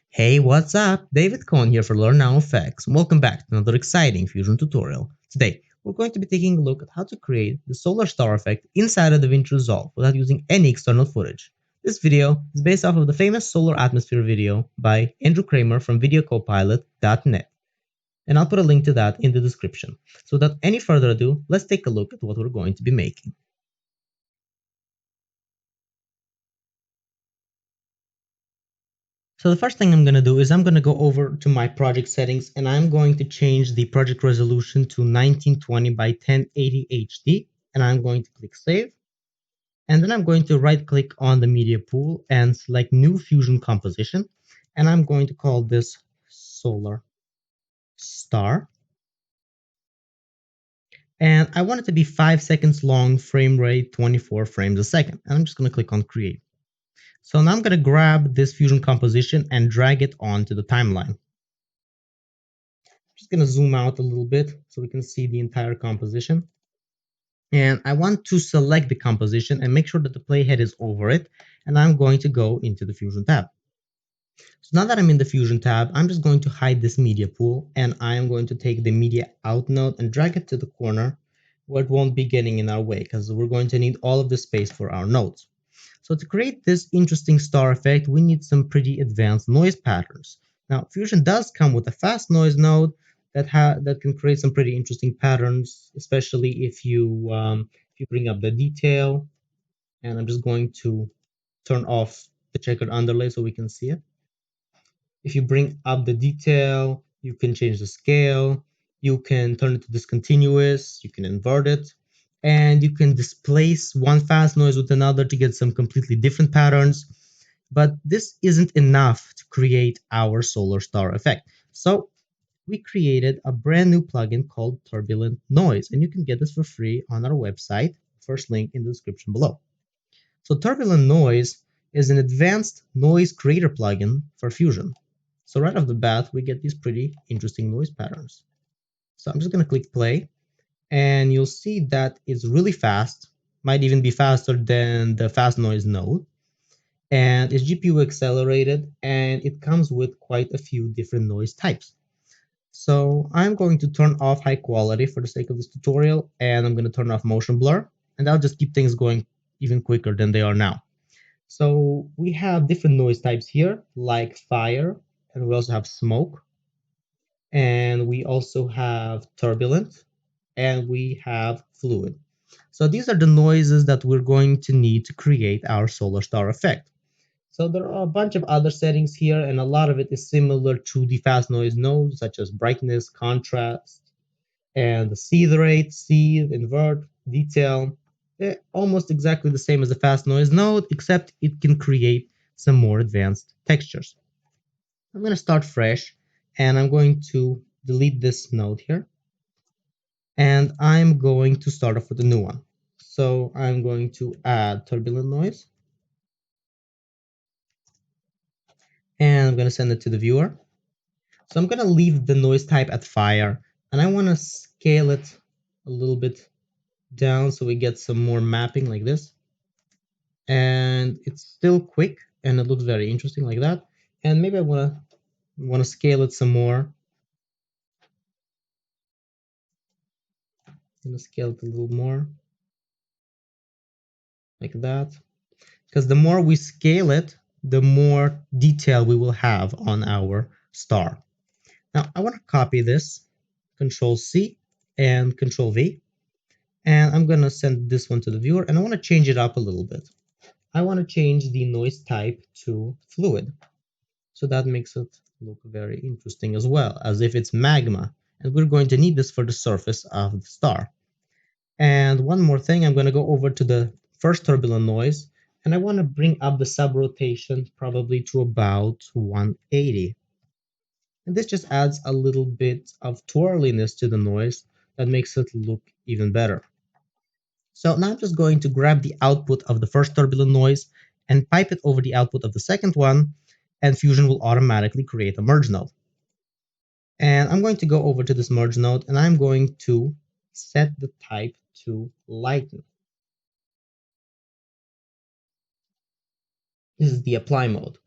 Hey, what's up? David Cohn here for Learn Now Effects. Welcome back to another exciting Fusion tutorial. Today, we're going to be taking a look at how to create the solar star effect inside of Davinci Resolve without using any external footage. This video is based off of the famous solar atmosphere video by Andrew Kramer from videocopilot.net, and I'll put a link to that in the description. So without any further ado, let's take a look at what we're going to be making. So the first thing I'm going to do is I'm going to go over to my project settings and I'm going to change the project resolution to 1920 by 1080 HD, and I'm going to click save. And then I'm going to right click on the media pool and select new fusion composition, and I'm going to call this solar star. And I want it to be 5 seconds long, frame rate 24 frames a second. And I'm just going to click on create. So now I'm going to grab this fusion composition and drag it onto the timeline. Just going to zoom out a little bit so we can see the entire composition. And I want to select the composition and make sure that the playhead is over it. And I'm going to go into the Fusion tab. So now that I'm in the Fusion tab, I'm just going to hide this media pool, and I am going to take the media out node and drag it to the corner where it won't be getting in our way, because we're going to need all of the space for our nodes. So to create this interesting star effect, we need some pretty advanced noise patterns. Now, Fusion does come with a fast noise node that can create some pretty interesting patterns, especially if you bring up the detail. And I'm just going to turn off the checkered underlay so we can see it. If you bring up the detail, you can change the scale, you can turn it to discontinuous, you can invert it, and you can displace one fast noise with another to get some completely different patterns. But this isn't enough to create our solar star effect. So we created a brand new plugin called Turbulent Noise, and you can get this for free on our website. First link in the description below. So Turbulent Noise is an advanced noise creator plugin for Fusion. So right off the bat, we get these pretty interesting noise patterns. So I'm just going to click play, and you'll see that it's really fast, might even be faster than the fast noise node, and it's GPU accelerated, and it comes with quite a few different noise types. So I'm going to turn off high quality for the sake of this tutorial, and I'm going to turn off motion blur, and that'll just keep things going even quicker than they are now. So we have different noise types here, like fire, and we also have smoke, and we also have turbulent, and we have fluid. So these are the noises that we're going to need to create our solar star effect. So there are a bunch of other settings here, and a lot of it is similar to the fast noise nodes, such as brightness, contrast, and the seethe rate, seethe, invert, detail. They're almost exactly the same as the fast noise node, except it can create some more advanced textures. I'm going to start fresh, and I'm going to delete this node here, and I'm going to start off with a new one. So I'm going to add turbulent noise, and I'm going to send it to the viewer. So I'm going to leave the noise type at fire, and I want to scale it a little bit down so we get some more mapping like this. And it's still quick, and it looks very interesting like that. And maybe I want to scale it some more. I'm going to scale it a little more like that, because the more we scale it, the more detail we will have on our star. Now I want to copy this, Control C and Control V, and I'm going to send this one to the viewer, and I want to change it up a little bit. I want to change the noise type to fluid. So that makes it look very interesting as well, as if it's magma. And we're going to need this for the surface of the star. And one more thing, I'm going to go over to the first turbulent noise, and I want to bring up the sub-rotation probably to about 180. And this just adds a little bit of twirliness to the noise that makes it look even better. So now I'm just going to grab the output of the first turbulent noise and pipe it over the output of the second one, and Fusion will automatically create a merge node. And I'm going to go over to this merge node, and I'm going to set the type to lighten. This is the apply mode.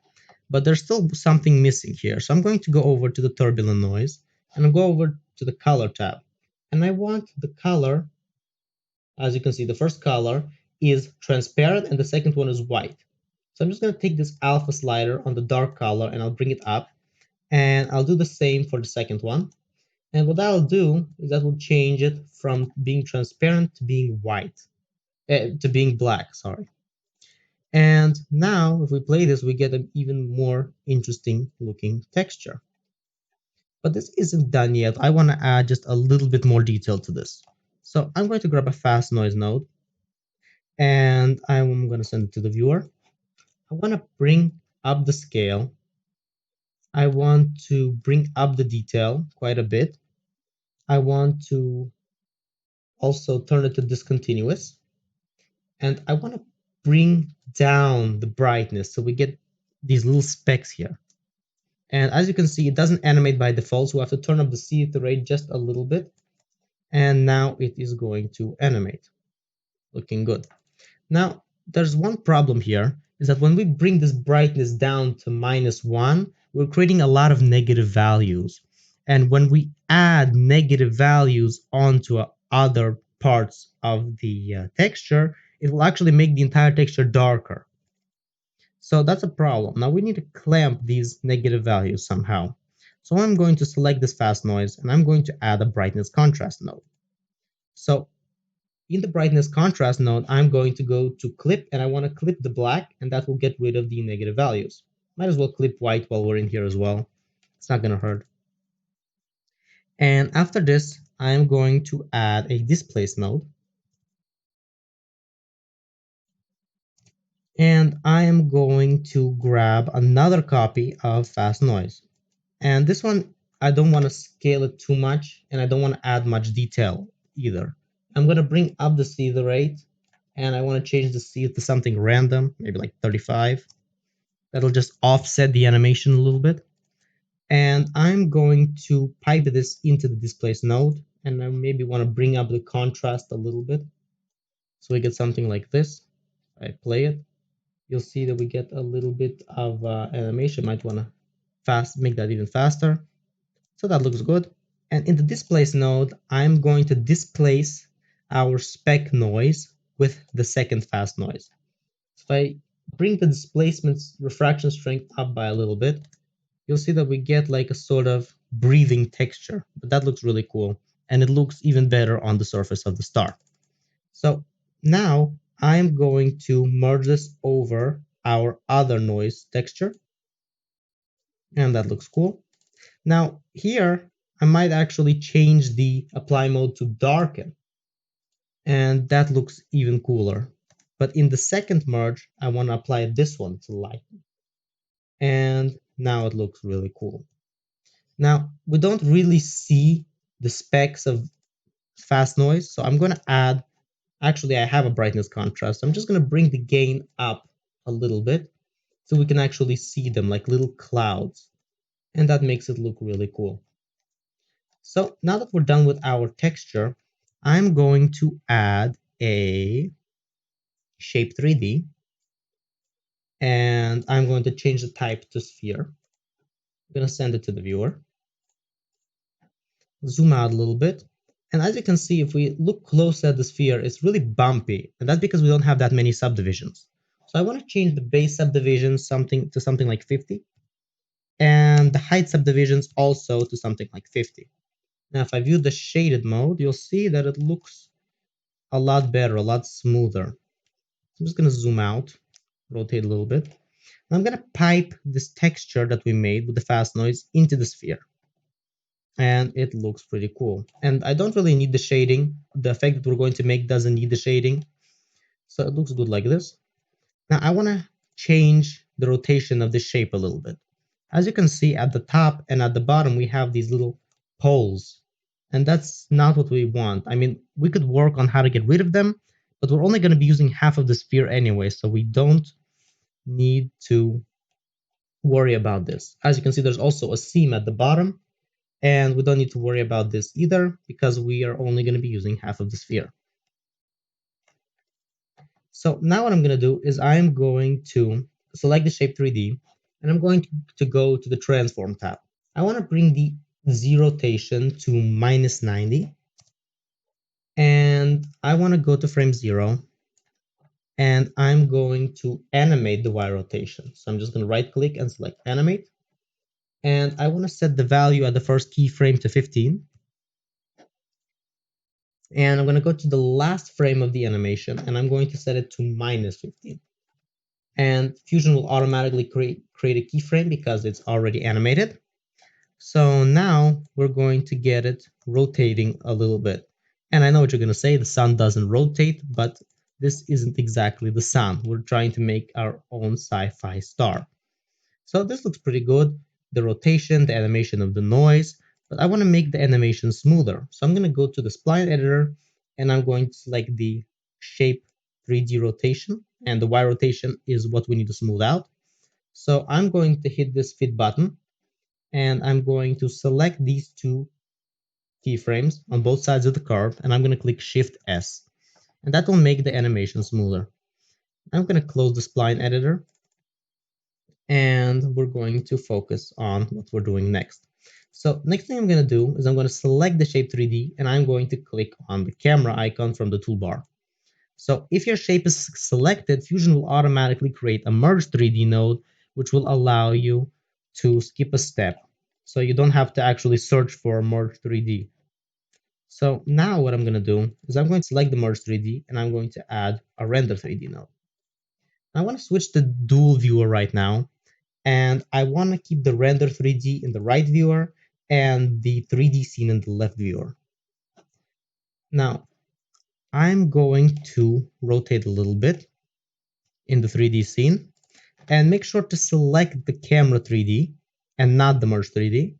but there's still something missing here. So I'm going to go over to the Turbulent Noise, and I'll go over to the Color tab. And I want the color, as you can see, the first color is transparent and the second one is white. So I'm just going to take this alpha slider on the dark color and I'll bring it up, and I'll do the same for the second one. And what that'll do is that will change it from being transparent to being white, to being black, sorry. And now if we play this, we get an even more interesting looking texture. But this isn't done yet. I want to add just a little bit more detail to this. So I'm going to grab a fast noise node and I'm going to send it to the viewer. I want to bring up the scale. I want to bring up the detail quite a bit. I want to also turn it to discontinuous. And I want to bring down the brightness so we get these little specks here. And as you can see, it doesn't animate by default, so we have to turn up the see-through rate just a little bit. And now it is going to animate. Looking good. Now, there's one problem here, is that when we bring this brightness down to -1, we're creating a lot of negative values. And when we add negative values onto other parts of the texture, it will actually make the entire texture darker. So that's a problem. Now we need to clamp these negative values somehow. So I'm going to select this fast noise and I'm going to add a brightness contrast node. So in the brightness contrast node, I'm going to go to clip and I want to clip the black, and that will get rid of the negative values. Might as well clip white while we're in here as well. It's not going to hurt. And after this, I'm going to add a displace node. And I am going to grab another copy of fast noise. And this one, I don't want to scale it too much and I don't want to add much detail either. I'm going to bring up the see-through rate and I want to change the see to something random, maybe like 35. That'll just offset the animation a little bit. And I'm going to pipe this into the displace node, and I maybe want to bring up the contrast a little bit. So we get something like this. I play it. You'll see that we get a little bit of animation. Might want to make that even faster. So that looks good. And in the displace node, I'm going to displace our spec noise with the second fast noise. So if I bring the displacement's refraction strength up by a little bit, you'll see that we get like a sort of breathing texture, but that looks really cool. And it looks even better on the surface of the star. So now I'm going to merge this over our other noise texture. And that looks cool. Now here, I might actually change the apply mode to darken. And that looks even cooler. But in the second merge, I want to apply this one to lighten. And now it looks really cool. Now, we don't really see the specs of fast noise, so I'm going to add, actually I have a brightness contrast. I'm just going to bring the gain up a little bit so we can actually see them like little clouds. And that makes it look really cool. So now that we're done with our texture, I'm going to add a shape 3D. And I'm going to change the type to sphere. I'm going to send it to the viewer. Zoom out a little bit. And as you can see, if we look close at the sphere, it's really bumpy. And that's because we don't have that many subdivisions. So I want to change the base subdivisions to something like 50. And the height subdivisions also to something like 50. Now, if I view the shaded mode, you'll see that it looks a lot better, a lot smoother. I'm just going to zoom out, rotate a little bit. And I'm going to pipe this texture that we made with the fast noise into the sphere. And it looks pretty cool. And I don't really need the shading. The effect that we're going to make doesn't need the shading. So it looks good like this. Now I want to change the rotation of the shape a little bit. As you can see at the top and at the bottom, we have these little poles. And that's not what we want. I mean, we could work on how to get rid of them, but we're only going to be using half of the sphere anyway, so we don't need to worry about this. As you can see, there's also a seam at the bottom. And we don't need to worry about this either because we are only going to be using half of the sphere. So now what I'm going to do is I'm going to select the shape 3D and I'm going to go to the Transform tab. I want to bring the Z rotation to -90, and I want to go to frame 0, and I'm going to animate the Y rotation. So I'm just going to right click and select animate, and I want to set the value at the first keyframe to 15. And I'm going to go to the last frame of the animation, and I'm going to set it to -15. And Fusion will automatically create a keyframe because it's already animated. So now we're going to get it rotating a little bit. And I know what you're going to say, the sun doesn't rotate, but this isn't exactly the sun. We're trying to make our own sci-fi star. So this looks pretty good. The rotation, the animation of the noise, but I want to make the animation smoother. So I'm going to go to the spline editor, and I'm going to select the shape 3D rotation, and the Y rotation is what we need to smooth out. So I'm going to hit this fit button, and I'm going to select these two keyframes on both sides of the curve, and I'm going to click Shift S, and that will make the animation smoother. I'm going to close the spline editor, and we're going to focus on what we're doing next. So next thing I'm going to do is I'm going to select the shape 3D, and I'm going to click on the camera icon from the toolbar. So if your shape is selected, Fusion will automatically create a merge 3D node, which will allow you to skip a step. So you don't have to actually search for merge 3D. So now what I'm going to do is I'm going to select the merge 3D, and I'm going to add a render 3D node. I want to switch to dual viewer right now, and I want to keep the render 3D in the right viewer and the 3D scene in the left viewer. Now, I'm going to rotate a little bit in the 3D scene, and make sure to select the camera 3D and not the merge 3D.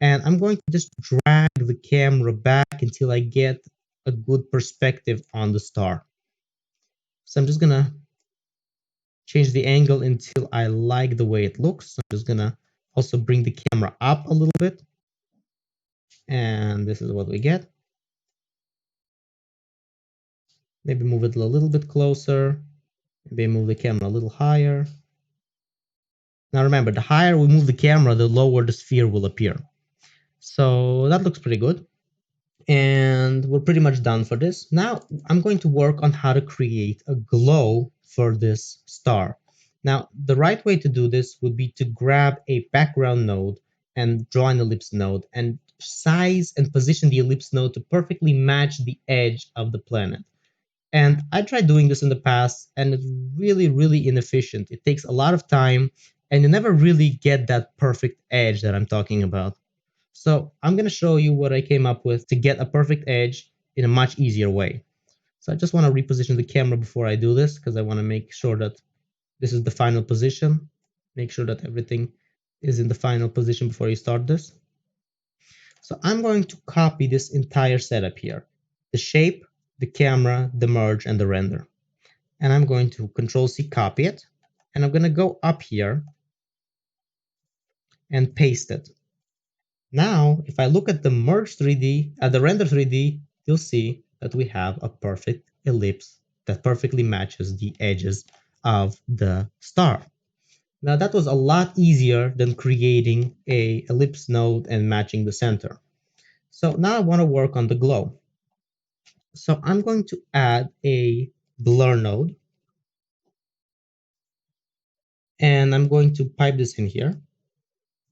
And I'm going to just drag the camera back until I get a good perspective on the star. So I'm just gonna change the angle until I like the way it looks. I'm just gonna also bring the camera up a little bit, and this is what we get. Maybe move it a little bit closer, maybe move the camera a little higher. Now remember, the higher we move the camera, the lower the sphere will appear. So that looks pretty good. And we're pretty much done for this. Now I'm going to work on how to create a glow for this star. Now, the right way to do this would be to grab a background node and draw an ellipse node and size and position the ellipse node to perfectly match the edge of the planet. And I tried doing this in the past, and it's really, really inefficient. It takes a lot of time, and you never really get that perfect edge that I'm talking about. So I'm going to show you what I came up with to get a perfect edge in a much easier way. So I just want to reposition the camera before I do this, because I want to make sure that this is the final position. Make sure that everything is in the final position before you start this. So I'm going to copy this entire setup here. The shape, the camera, the merge, and the render. And I'm going to Control-C copy it. And I'm going to go up here and paste it. Now, if I look at the merge 3D, at the render 3D, you'll see that we have a perfect ellipse that perfectly matches the edges of the star. Now that was a lot easier than creating a ellipse node and matching the center. So now I want to work on the glow. So I'm going to add a blur node, and I'm going to pipe this in here.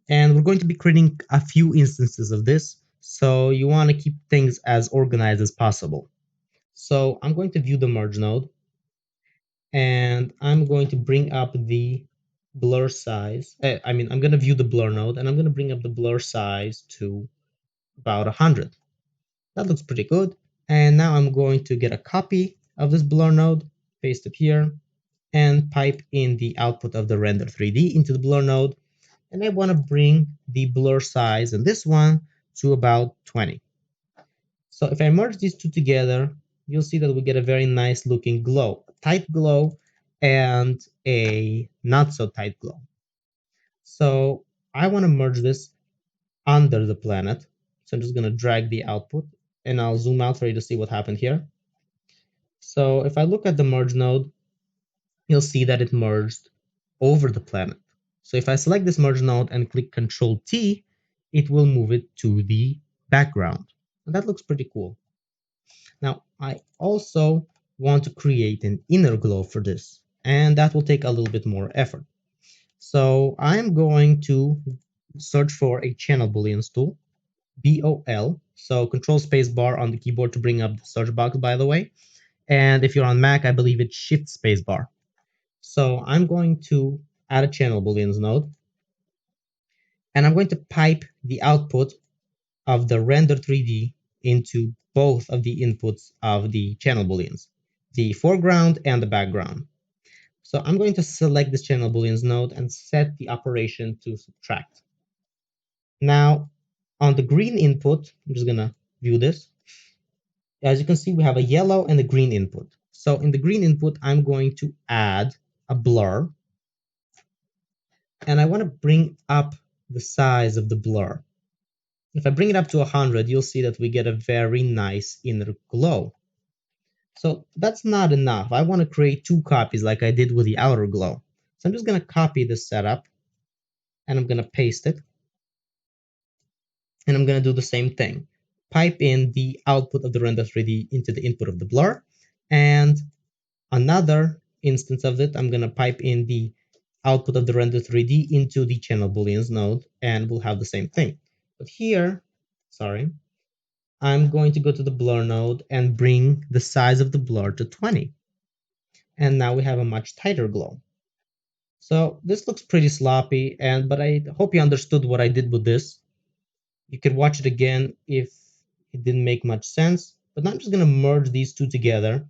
And we're going to be creating a few instances of this, so you want to keep things as organized as possible. So I'm going to view the merge node, and I'm going to bring up the blur size. I'm going to view the blur node, and I'm going to bring up the blur size to about 100. That looks pretty good. And now I'm going to get a copy of this blur node, paste it here, and pipe in the output of the render 3D into the blur node. And I want to bring the blur size in this one to about 20. So if I merge these two together, you'll see that we get a very nice looking glow, a tight glow and a not so tight glow. So I want to merge this under the planet. So I'm just going to drag the output, and I'll zoom out for you to see what happened here. So if I look at the merge node, you'll see that it merged over the planet. So if I select this merge node and click Control T, it will move it to the background. And that looks pretty cool. Now, I also want to create an inner glow for this, and that will take a little bit more effort. So I'm going to search for a channel booleans tool, BOL. So control space bar on the keyboard to bring up the search box, by the way. And if you're on Mac, I believe it's shift space bar. So I'm going to add a channel booleans node, and I'm going to pipe the output of the render 3D into both of the inputs of the channel booleans, the foreground and the background. So I'm going to select this channel booleans node and set the operation to subtract. Now, on the green input, I'm just gonna view this. As you can see, we have a yellow and a green input. So in the green input, I'm going to add a blur, and I want to bring up the size of the blur. If I bring it up to 100, you'll see that we get a very nice inner glow. So that's not enough. I want to create two copies like I did with the outer glow. So I'm just going to copy this setup, and I'm going to paste it. And I'm going to do the same thing. Pipe in the output of the render 3D into the input of the blur. And another instance of it, I'm going to pipe in the output of the render 3D into the channel booleans node, and we'll have the same thing. But here, sorry, I'm going to go to the blur node and bring the size of the blur to 20. And now we have a much tighter glow. So this looks pretty sloppy, but I hope you understood what I did with this. You could watch it again if it didn't make much sense, but now I'm just going to merge these two together,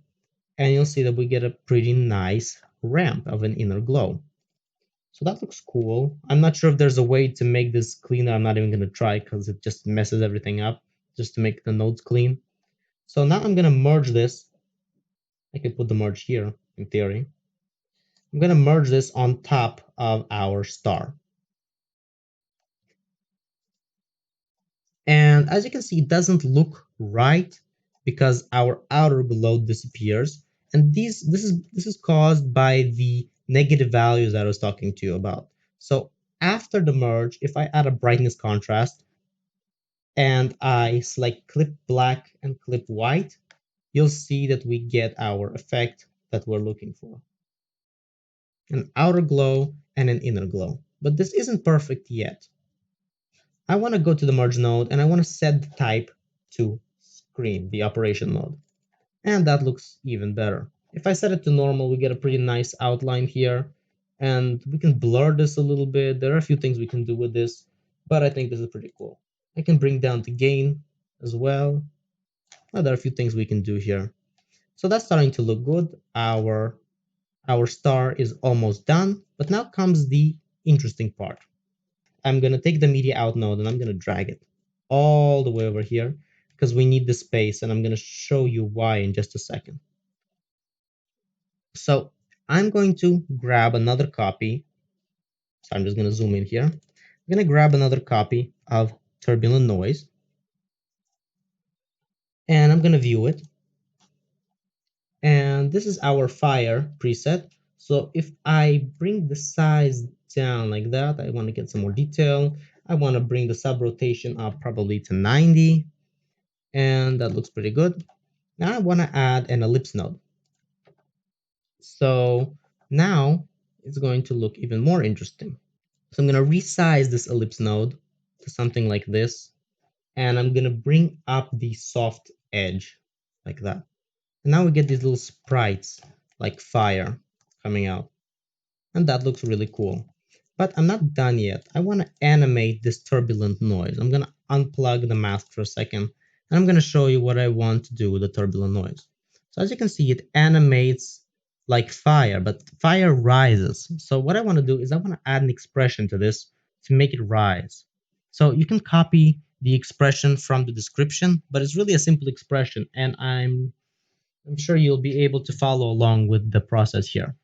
and you'll see that we get a pretty nice ramp of an inner glow. So that looks cool. I'm not sure if there's a way to make this cleaner. I'm not even going to try because it just messes everything up just to make the nodes clean. So now I'm going to merge this. I could put the merge here in theory. I'm going to merge this on top of our star. And as you can see, it doesn't look right because our outer glow disappears. And this is caused by the negative values that I was talking to you about. So after the merge, if I add a brightness contrast and I select clip black and clip white, you'll see that we get our effect that we're looking for. An outer glow and an inner glow. But this isn't perfect yet. I want to go to the merge node and I want to set the type to screen, the operation mode. And that looks even better. If I set it to normal, we get a pretty nice outline here. And we can blur this a little bit. There are a few things we can do with this, but I think this is pretty cool. I can bring down the gain as well. There are a few things we can do here. So that's starting to look good. Our star is almost done, but now comes the interesting part. I'm going to take the media out node and I'm going to drag it all the way over here because we need the space, and I'm going to show you why in just a second. So I'm going to grab another copy. So I'm just going to zoom in here. I'm going to grab another copy of Turbulent Noise, and I'm going to view it. And this is our fire preset. So if I bring the size down like that, I want to get some more detail. I want to bring the sub rotation up probably to 90, and that looks pretty good. Now I want to add an ellipse node. So now it's going to look even more interesting. So I'm going to resize this ellipse node to something like this, and I'm going to bring up the soft edge like that. And now we get these little sprites like fire coming out. And that looks really cool. But I'm not done yet. I want to animate this turbulent noise. I'm going to unplug the mask for a second, and I'm going to show you what I want to do with the turbulent noise. So as you can see, it animates like fire, but fire rises. So what I want to do is I want to add an expression to this to make it rise. So you can copy the expression from the description, but it's really a simple expression, and I'm sure you'll be able to follow along with the process here.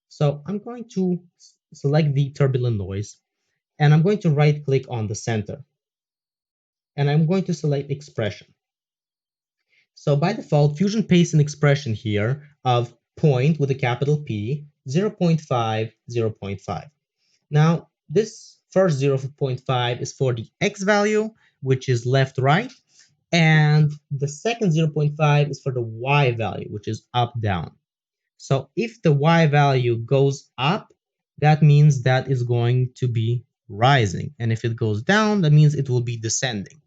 So I'm going to select the turbulent noise, and I'm going to right click on the center, and I'm going to select expression. So by default, Fusion pastes an expression here of point with a capital P, 0.5, 0.5. Now, this first 0.5 is for the x value, which is left, right. And the second 0.5 is for the y value, which is up, down. So if the y value goes up, that means that is going to be rising. And if it goes down, that means it will be descending.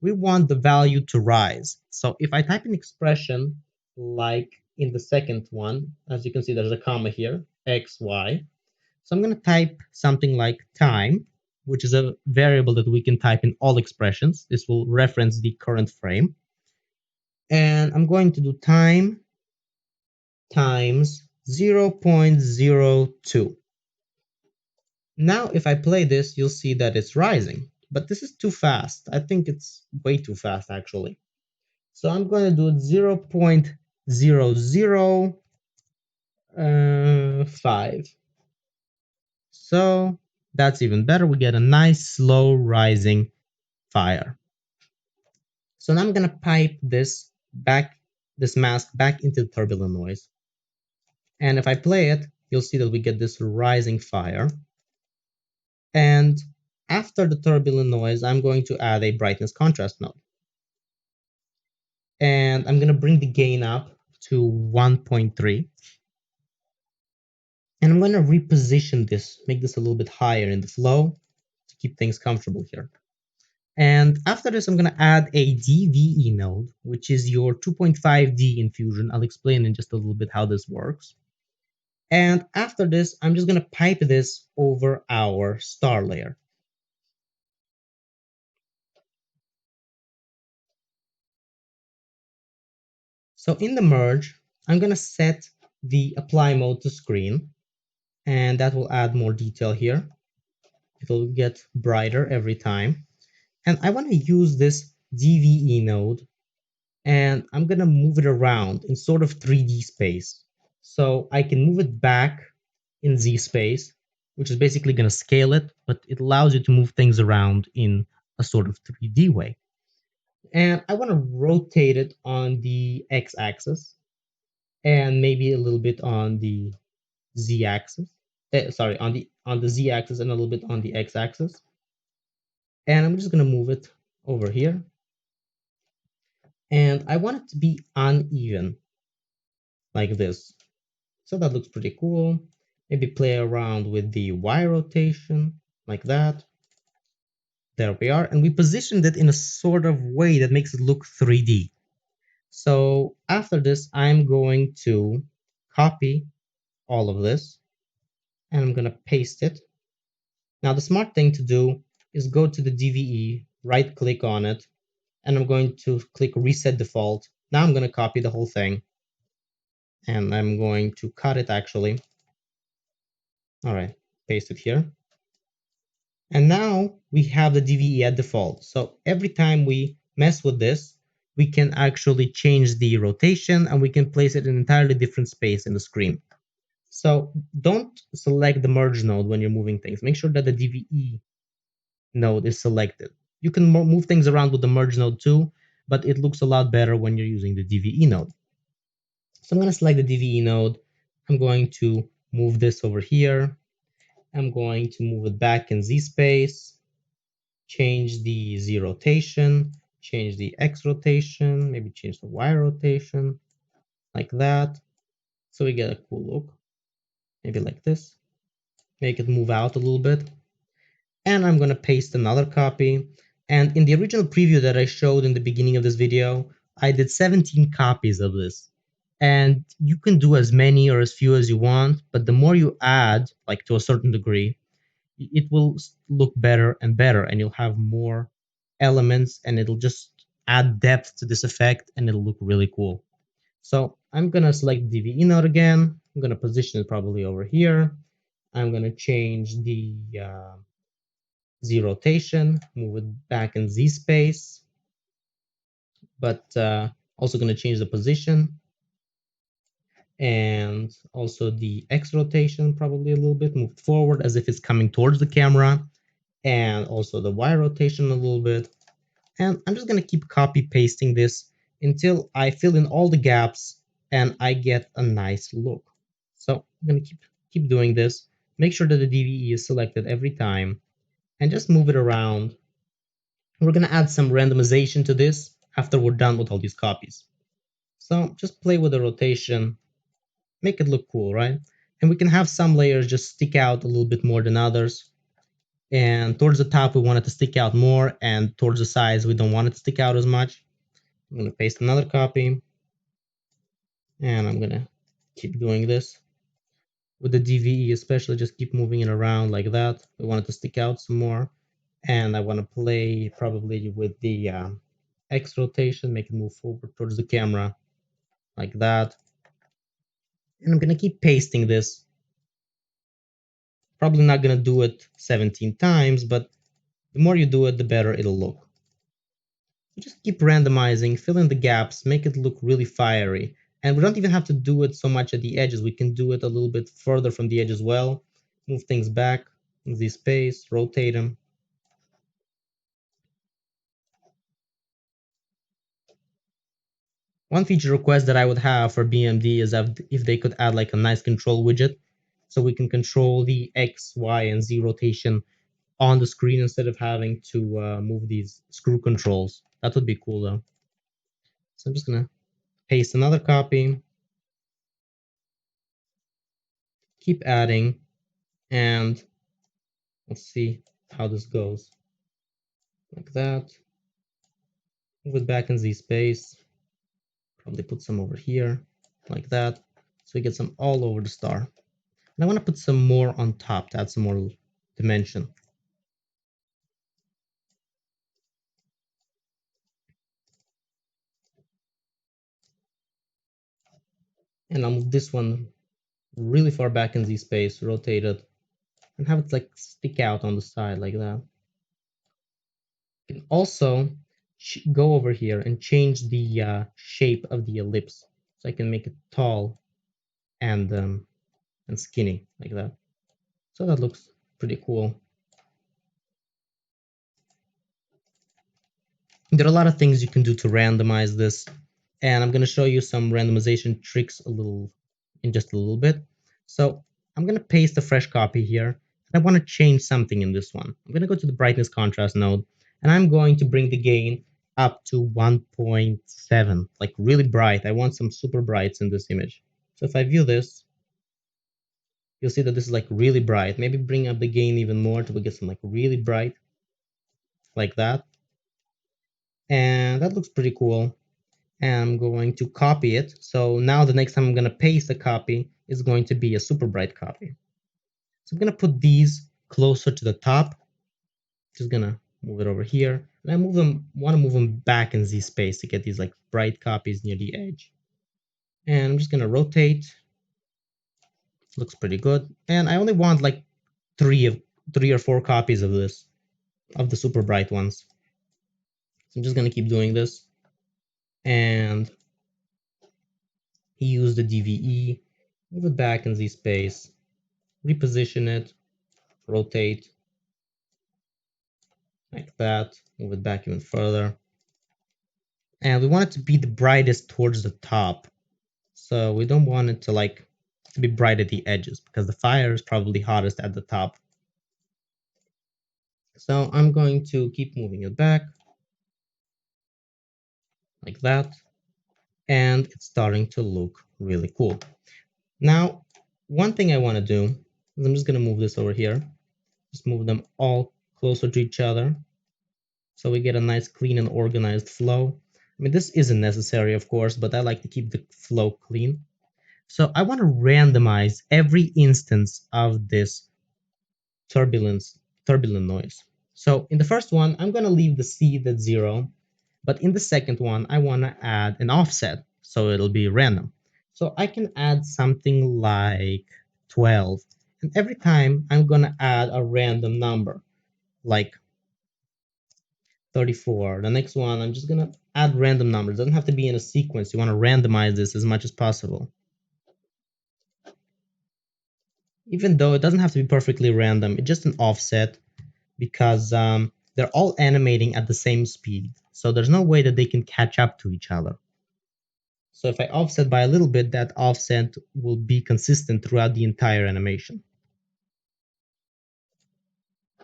We want the value to rise. So if I type an expression like in the second one, as you can see, there's a comma here, x, y. So I'm going to type something like time, which is a variable that we can type in all expressions. This will reference the current frame. And I'm going to do time times 0.02. Now, if I play this, you'll see that it's rising, but this is too fast. I think it's way too fast, actually. So I'm going to do 0.005. So that's even better. We get a nice slow rising fire. So now I'm going to pipe this mask back into the turbulent noise. And if I play it, you'll see that we get this rising fire. And after the turbulent noise, I'm going to add a brightness contrast node. And I'm going to bring the gain up to 1.3. And I'm going to reposition this, make this a little bit higher in the flow to keep things comfortable here. And after this, I'm going to add a DVE node, which is your 2.5D infusion. I'll explain in just a little bit how this works. And after this, I'm just going to pipe this over our star layer. So in the merge, I'm going to set the apply mode to screen, and that will add more detail here. It'll get brighter every time. And I want to use this DVE node, and I'm going to move it around in sort of 3D space. So I can move it back in Z space, which is basically going to scale it, but it allows you to move things around in a sort of 3D way. And I want to rotate it on the x-axis and maybe a little bit on the z-axis. Sorry, on the z-axis and a little bit on the x-axis. And I'm just going to move it over here. And I want it to be uneven, like this. So that looks pretty cool. Maybe play around with the Y rotation, like that. There we are. And we positioned it in a sort of way that makes it look 3D. So after this, I'm going to copy all of this, and I'm going to paste it. Now, the smart thing to do is go to the DVE, right-click on it, and I'm going to click Reset Default. Now I'm going to copy the whole thing, and I'm going to cut it, actually. All right, paste it here. And now we have the DVE at default. So every time we mess with this, we can actually change the rotation, and we can place it in an entirely different space in the screen. So don't select the merge node when you're moving things. Make sure that the DVE node is selected. You can move things around with the merge node too, but it looks a lot better when you're using the DVE node. So I'm going to select the DVE node. I'm going to move this over here. I'm going to move it back in Z space, change the Z rotation, change the X rotation, maybe change the Y rotation, like that. So we get a cool look. Maybe like this. Make it move out a little bit. And I'm going to paste another copy. And in the original preview that I showed in the beginning of this video, I did 17 copies of this. And you can do as many or as few as you want, but the more you add, like to a certain degree, it will look better and better, and you'll have more elements, and it'll just add depth to this effect, and it'll look really cool. So I'm going to select DVE node again. I'm going to position it probably over here. I'm going to change the Z rotation, move it back in Z space, but also going to change the position, and also the X rotation probably a little bit, move it forward as if it's coming towards the camera, and also the Y rotation a little bit. And I'm just going to keep copy pasting this until I fill in all the gaps and I get a nice look. So I'm going to keep doing this Make sure that the DVE is selected every time and just move it around. We're going to add some randomization to this after we're done with all these copies. So just play with the rotation, make it look cool, right? And we can have some layers just stick out a little bit more than others. And towards the top, we want it to stick out more, and towards the sides, we don't want it to stick out as much. I'm going to paste another copy, and I'm going to keep doing this. With the DVE especially, just keep moving it around like that. We want it to stick out some more. And I want to play probably with the X rotation, make it move forward towards the camera like that. And I'm going to keep pasting this. Probably not going to do it 17 times, but the more you do it, the better it'll look. Just keep randomizing, fill in the gaps, make it look really fiery. And we don't even have to do it so much at the edges. We can do it a little bit further from the edge as well. Move things back, in the space, rotate them. One feature request that I would have for BMD is if they could add like a nice control widget, so we can control the X, Y, and Z rotation on the screen instead of having to move these screw controls. That would be cool though. So I'm just gonna paste another copy, keep adding, and let's see how this goes. Like that. Move it back in Z space. Probably put some over here, like that. So we get some all over the star. And I want to put some more on top to add some more dimension. And I'll move this one really far back in Z space, rotate it, and have it like stick out on the side like that. You can also go over here and change the shape of the ellipse, so I can make it tall and skinny like that. So that looks pretty cool. There are a lot of things you can do to randomize this, and I'm going to show you some randomization tricks in just a little bit. So I'm going to paste a fresh copy here, and I want to change something in this one. I'm going to go to the brightness contrast node, and I'm going to bring the gain up to 1.7, like really bright. I want some super brights in this image. So if I view this, you'll see that this is like really bright. Maybe bring up the gain even more till we get some like really bright, like that. And that looks pretty cool. And I'm going to copy it. So now the next time I'm going to paste a copy is going to be a super bright copy. So I'm going to put these closer to the top. Just going to move it over here. And I want to move them back in Z space to get these like bright copies near the edge. And I'm just going to rotate. Looks pretty good. And I only want like three or four copies of this, of the super bright ones. So I'm just going to keep doing this. And use the DVE, move it back in Z space, reposition it, rotate, like that, move it back even further. And we want it to be the brightest towards the top. So we don't want it to be bright at the edges, because the fire is probably hottest at the top. So I'm going to keep moving it back, like that. And it's starting to look really cool. Now, one thing I want to do is I'm just going to move this over here. Just move them all closer to each other, so we get a nice clean and organized flow. I mean, this isn't necessary, of course, but I like to keep the flow clean. So I want to randomize every instance of this turbulent noise. So in the first one, I'm going to leave the seed at 0, but in the second one, I want to add an offset, so it'll be random. So I can add something like 12, and every time I'm going to add a random number, like 34. The next one, I'm just going to add random numbers. It doesn't have to be in a sequence. You want to randomize this as much as possible. Even though it doesn't have to be perfectly random, it's just an offset, because they're all animating at the same speed. So there's no way that they can catch up to each other. So if I offset by a little bit, that offset will be consistent throughout the entire animation.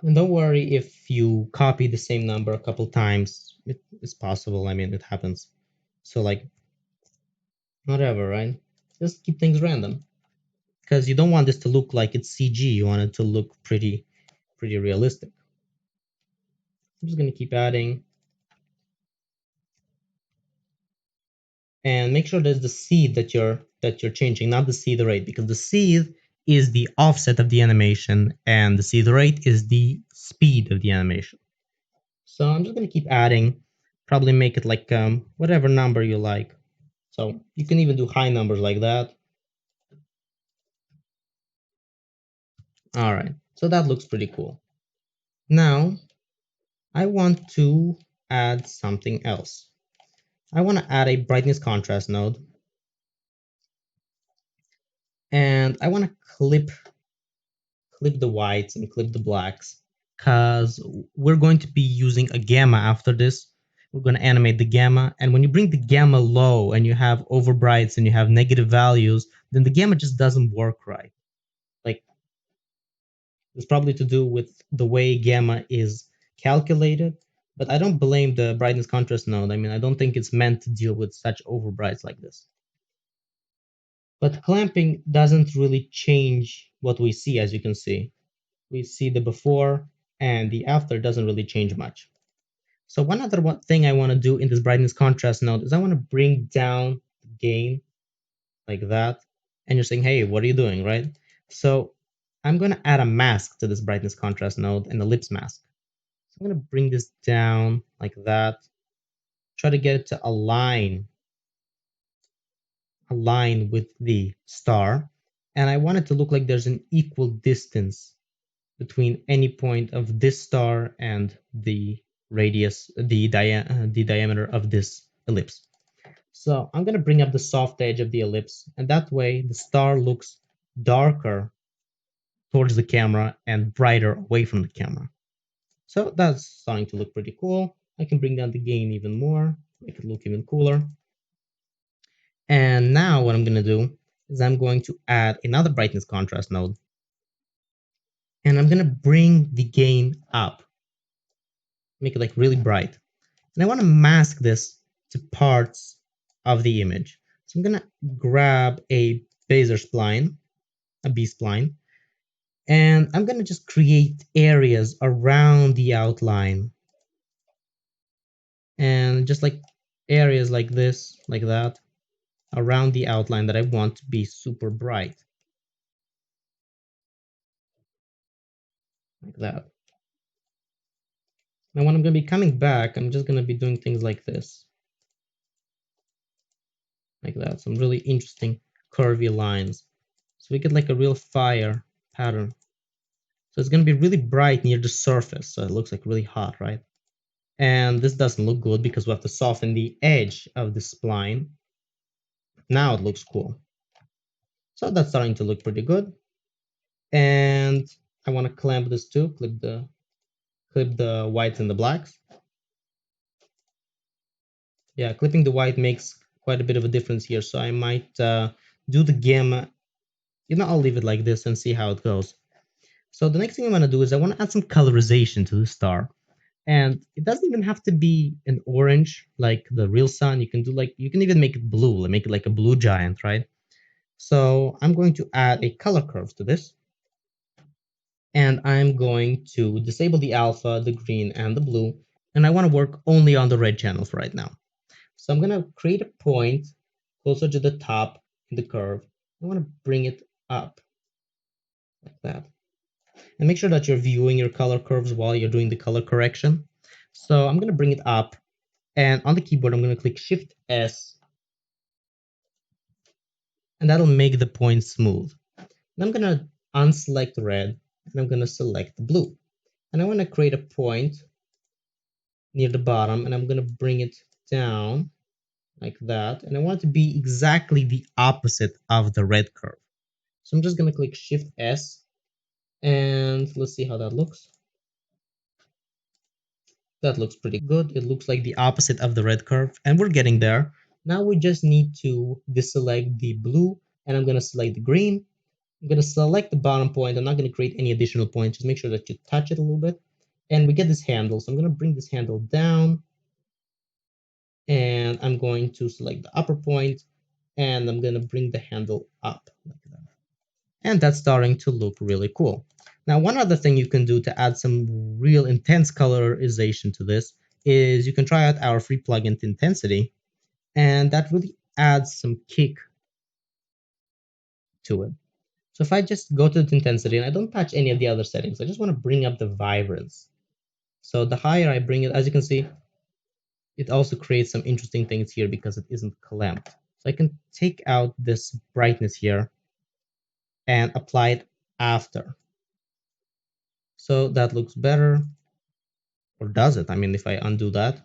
And don't worry if you copy the same number a couple times. It's possible. I mean, it happens. So like, whatever, right? Just keep things random because you don't want this to look like it's CG. You want it to look pretty realistic. I'm just gonna keep adding and make sure there's the seed that you're changing, not the seed rate, because the seed is the offset of the animation and the seed rate is the speed of the animation. So I'm just gonna keep adding, probably make it like whatever number you like. So you can even do high numbers like that. All right, so that looks pretty cool. Now I want to add something else. I want to add a brightness contrast node, and I want to clip the whites and clip the blacks because we're going to be using a gamma after this. We're going to animate the gamma, and when you bring the gamma low and you have overbrights and you have negative values, then the gamma just doesn't work right. Like, it's probably to do with the way gamma is calculated, but I don't blame the brightness contrast node. I mean, I don't think it's meant to deal with such overbrights like this. But clamping doesn't really change what we see, as you can see. We see the before and the after doesn't really change much. So one other thing I want to do in this brightness contrast node is I want to bring down the gain like that. And you're saying, hey, what are you doing, right? So I'm going to add a mask to this brightness contrast node, an ellipse mask. So I'm going to bring this down like that. Try to get it to align with the star. And I want it to look like there's an equal distance between any point of this star and the radius, the diameter of this ellipse. So I'm going to bring up the soft edge of the ellipse, and that way the star looks darker towards the camera and brighter away from the camera. So that's starting to look pretty cool. I can bring down the gain even more, make it look even cooler. And now what I'm going to do is I'm going to add another brightness contrast node, and I'm going to bring the gain up, make it like really bright. And I want to mask this to parts of the image. So I'm going to grab a Bezier spline, a B-spline, and I'm going to just create areas around the outline. And just like areas like this, like that, around the outline that I want to be super bright. Like that. Now when I'm going to be coming back, I'm just going to be doing things like this. Like that. Some really interesting curvy lines. So we get like a real fire pattern. So it's going to be really bright near the surface. So it looks like really hot, right? And this doesn't look good because we have to soften the edge of the spline. Now it looks cool. So that's starting to look pretty good. And I want to clamp this too, clip the whites and the blacks. Yeah, clipping the white makes quite a bit of a difference here. So I might do the gamma. I'll leave it like this and see how it goes. So the next thing I want to do is I want to add some colorization to the star. And it doesn't even have to be an orange like the real sun. You can even make it blue, make it like a blue giant, right? So I'm going to add a color curve to this. And I'm going to disable the alpha, the green, and the blue. And I want to work only on the red channels right now. So I'm going to create a point closer to the top in the curve. I want to bring it up like that. And make sure that you're viewing your color curves while you're doing the color correction. So I'm going to bring it up. And on the keyboard, I'm going to click Shift S. And that'll make the point smooth. And I'm going to unselect red. And I'm going to select blue. And I want to create a point near the bottom. And I'm going to bring it down like that. And I want it to be exactly the opposite of the red curve. So I'm just going to click Shift S. And let's see how that looks. That looks pretty good. It looks like the opposite of the red curve, and we're getting there. Now we just need to deselect the blue, and I'm going to select the green, I'm going to select the bottom point. I'm not going to create any additional points. Just make sure that you touch it a little bit. And we get this handle. So I'm going to bring this handle down. And I'm going to select the upper point. And I'm going to bring the handle up like that. And that's starting to look really cool. Now, one other thing you can do to add some real intense colorization to this is you can try out our free plugin Tintensity, and that really adds some kick to it. So if I just go to the Tintensity and I don't touch any of the other settings, I just want to bring up the vibrance. So the higher I bring it, as you can see, it also creates some interesting things here because it isn't clamped. So I can take out this brightness here and apply it after. So that looks better. Or does it? I mean, if I undo that,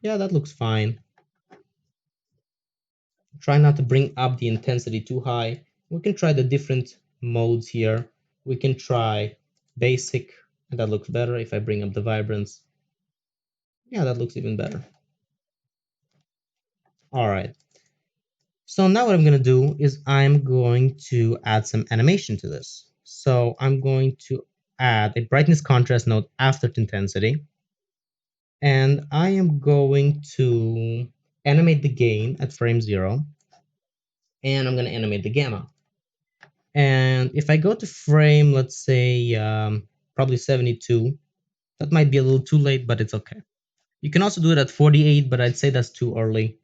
yeah, that looks fine. Try not to bring up the intensity too high. We can try the different modes here. We can try basic, and that looks better. If I bring up the vibrance, yeah, that looks even better. All right. So now what I'm going to do is I'm going to add some animation to this. So I'm going to add a brightness contrast node after intensity. And I am going to animate the gain at frame 0. And I'm going to animate the gamma. And if I go to frame, let's say probably 72, that might be a little too late, but it's okay. You can also do it at 48, but I'd say that's too early.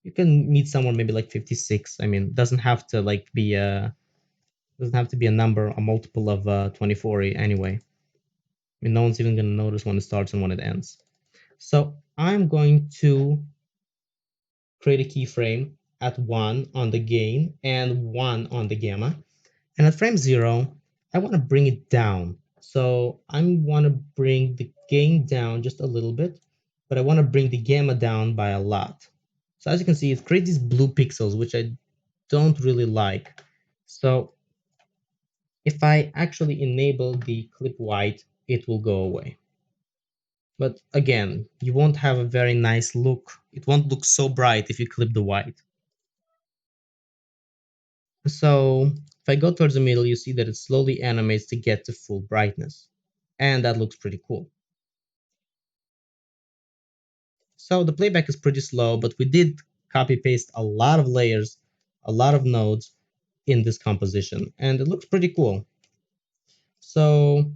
You can meet somewhere maybe like 56. I mean, it doesn't have to be a number, a multiple of 24 anyway. I mean, no one's even going to notice when it starts and when it ends. So I'm going to create a keyframe at 1 on the gain and 1 on the gamma. And at frame 0, I want to bring it down. So I want to bring the gain down just a little bit, but I want to bring the gamma down by a lot. So as you can see, it creates these blue pixels, which I don't really like. So if I actually enable the clip white, it will go away. But again, you won't have a very nice look. It won't look so bright if you clip the white. So if I go towards the middle, you see that it slowly animates to get to full brightness. And that looks pretty cool. So the playback is pretty slow, but we did copy paste a lot of layers, a lot of nodes in this composition, and it looks pretty cool. So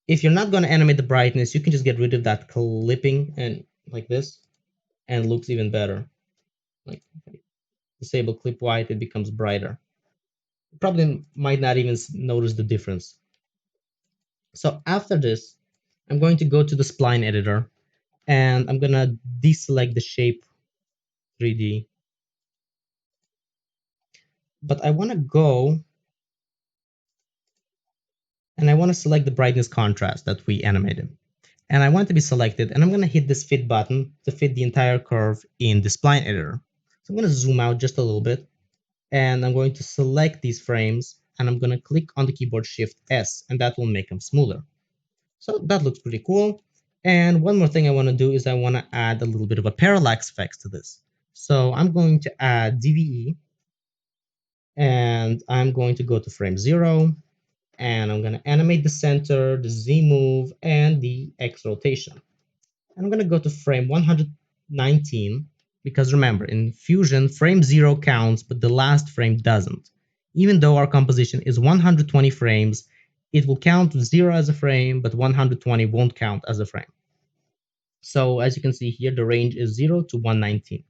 if you're not going to animate the brightness, you can just get rid of that clipping and like this, and it looks even better. Like disable clip white, it becomes brighter. You probably might not even notice the difference. So after this, I'm going to go to the spline editor and I'm gonna deselect the shape 3D. But I want to go and I want to select the brightness contrast that we animated. And I want it to be selected, and I'm going to hit this fit button to fit the entire curve in the spline editor. So I'm going to zoom out just a little bit, and I'm going to select these frames, and I'm going to click on the keyboard Shift S, and that will make them smoother. So that looks pretty cool. And one more thing I want to do is I want to add a little bit of a parallax effects to this. So I'm going to add DVE, and I'm going to go to frame 0, and I'm going to animate the center, the Z move, and the X rotation. And I'm going to go to frame 119, because remember, in Fusion, frame 0 counts, but the last frame doesn't. Even though our composition is 120 frames, it will count 0 as a frame, but 120 won't count as a frame. So as you can see here, the range is 0 to 119.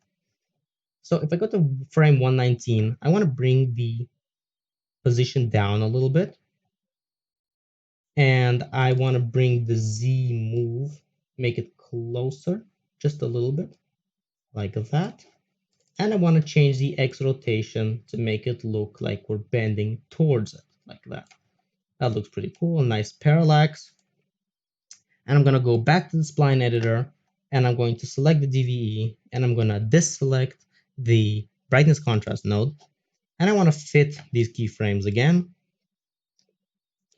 So if I go to frame 119, I want to bring the position down a little bit. And I want to bring the Z move, make it closer just a little bit, like that. And I want to change the X rotation to make it look like we're bending towards it, like that. That looks pretty cool, a nice parallax. And I'm going to go back to the spline editor, and I'm going to select the DVE, and I'm going to deselect the brightness contrast node. And I want to fit these keyframes again.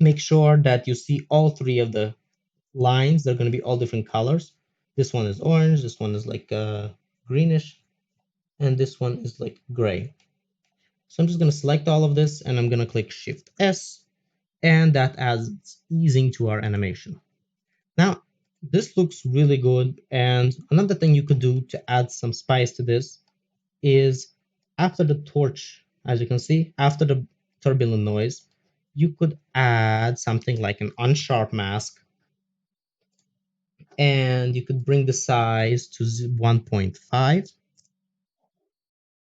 Make sure that you see all three of the lines. They're going to be all different colors. This one is orange, this one is like greenish, and this one is like gray. So I'm just going to select all of this and I'm going to click Shift S, and that adds easing to our animation. Now, this looks really good. And another thing you could do to add some spice to this is after the torch, as you can see, after the turbulent noise, you could add something like an Unsharp Mask, and you could bring the size to 1.5,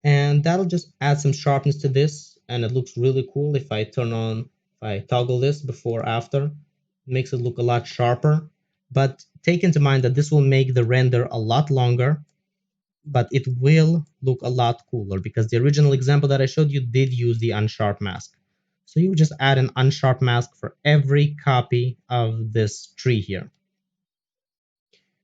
and that'll just add some sharpness to this, and it looks really cool. If I toggle this before after, it makes it look a lot sharper. But take into mind that this will make the render a lot longer, but it will look a lot cooler because the original example that I showed you did use the Unsharp Mask. So you just add an Unsharp Mask for every copy of this tree here.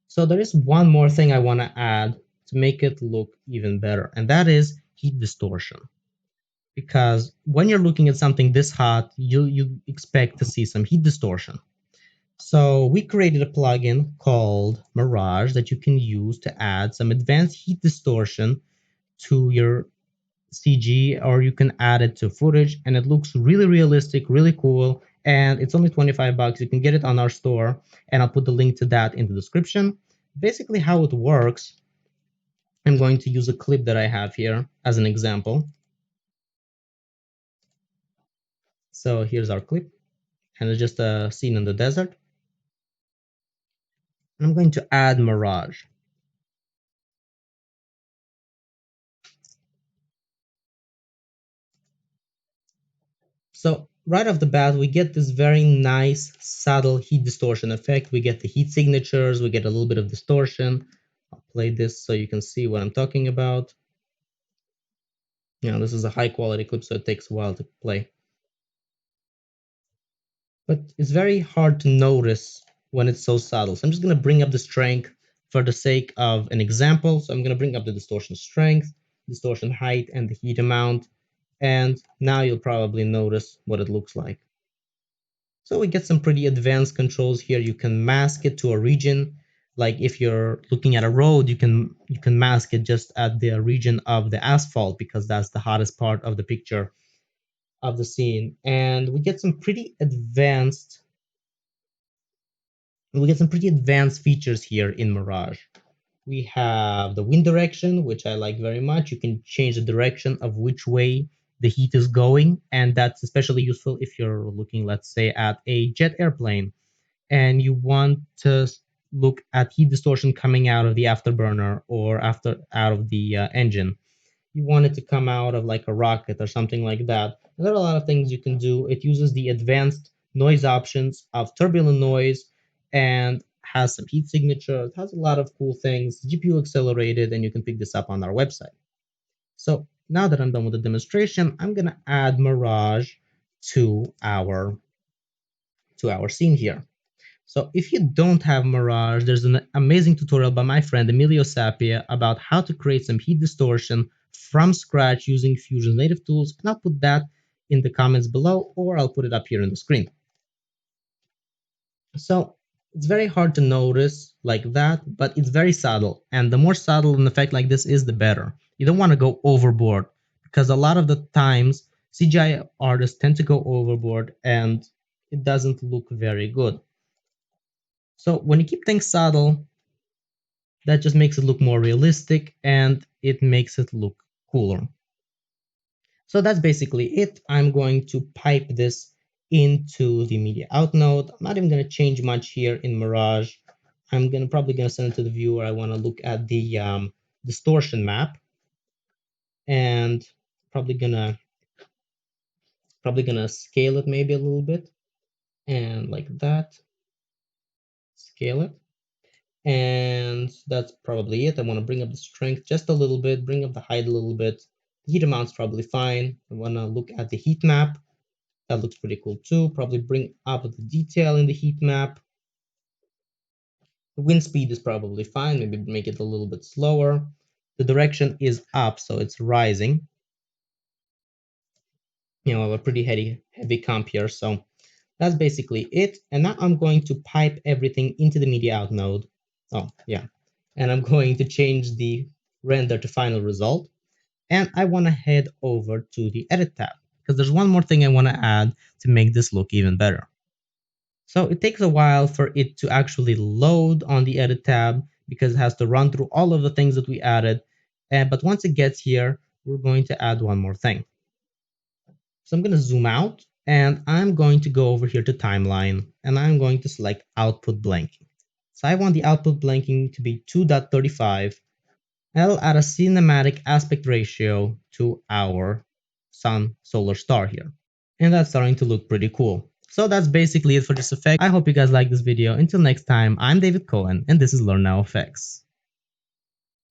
So there is one more thing I want to add to make it look even better, and that is heat distortion. Because when you're looking at something this hot, you expect to see some heat distortion. So we created a plugin called Mirage that you can use to add some advanced heat distortion to your CG, or you can add it to footage, and it looks really realistic, really cool, and it's only 25 bucks. You can get it on our store, and I'll put the link to that in the description. Basically how it works, I'm going to use a clip that I have here as an example. So here's our clip, and it's just a scene in the desert. And I'm going to add Mirage. So right off the bat, we get this very nice, subtle heat distortion effect. We get the heat signatures, we get a little bit of distortion. I'll play this so you can see what I'm talking about. This is a high quality clip, so it takes a while to play. But it's very hard to notice when it's so subtle. So I'm just going to bring up the strength for the sake of an example. So I'm going to bring up the distortion strength, distortion height, and the heat amount. And now you'll probably notice what it looks like. So we get some pretty advanced controls here. You can mask it to a region. Like if you're looking at a road, you can mask it just at the region of the asphalt because that's the hottest part of the picture of the scene. And we get some pretty advanced features here in Mirage. We have the wind direction, which I like very much. You can change the direction of which way the heat is going, and that's especially useful if you're looking, let's say, at a jet airplane and you want to look at heat distortion coming out of the afterburner or out of the engine. You want it to come out of like a rocket or something like that. And there are a lot of things you can do. It uses the advanced noise options of turbulent noise and has some heat signature. It has a lot of cool things, GPU accelerated, and you can pick this up on our website. So now that I'm done with the demonstration, I'm gonna add Mirage to our scene here. So if you don't have Mirage, there's an amazing tutorial by my friend Emilio about how to create some heat distortion from scratch using Fusion's native tools, and I'll put that in the comments below, or I'll put it up here on the screen. So it's very hard to notice like that, but it's very subtle, and the more subtle an effect like this is, the better. You don't want to go overboard, because a lot of the times CGI artists tend to go overboard and it doesn't look very good. So when you keep things subtle, that just makes it look more realistic and it makes it look cooler. So that's basically it. I'm going to pipe this into the media out node. I'm not even going to change much here in Mirage. I'm probably going to send it to the viewer. I want to look at the distortion map, and probably gonna scale it maybe a little bit, and like that, scale it. And that's probably it. I want to bring up the strength just a little bit, bring up the height a little bit. The heat amount's probably fine. I want to look at the heat map. That looks pretty cool too. Probably bring up the detail in the heat map. The wind speed is probably fine. Maybe make it a little bit slower. The direction is up, so it's rising. I have a pretty heavy comp here, so that's basically it. And now I'm going to pipe everything into the media out node. Oh, yeah. And I'm going to change the render to final result. And I want to head over to the edit tab because there's one more thing I want to add to make this look even better. So it takes a while for it to actually load on the edit tab because it has to run through all of the things that we added. But once it gets here, we're going to add one more thing. So I'm going to zoom out and I'm going to go over here to timeline and I'm going to select output blanking. So I want the output blanking to be 2.35. I'll add a cinematic aspect ratio to our sun solar star here. And that's starting to look pretty cool. So that's basically it for this effect. I hope you guys like this video. Until next time, I'm David Cohen and this is Learn Now Effects.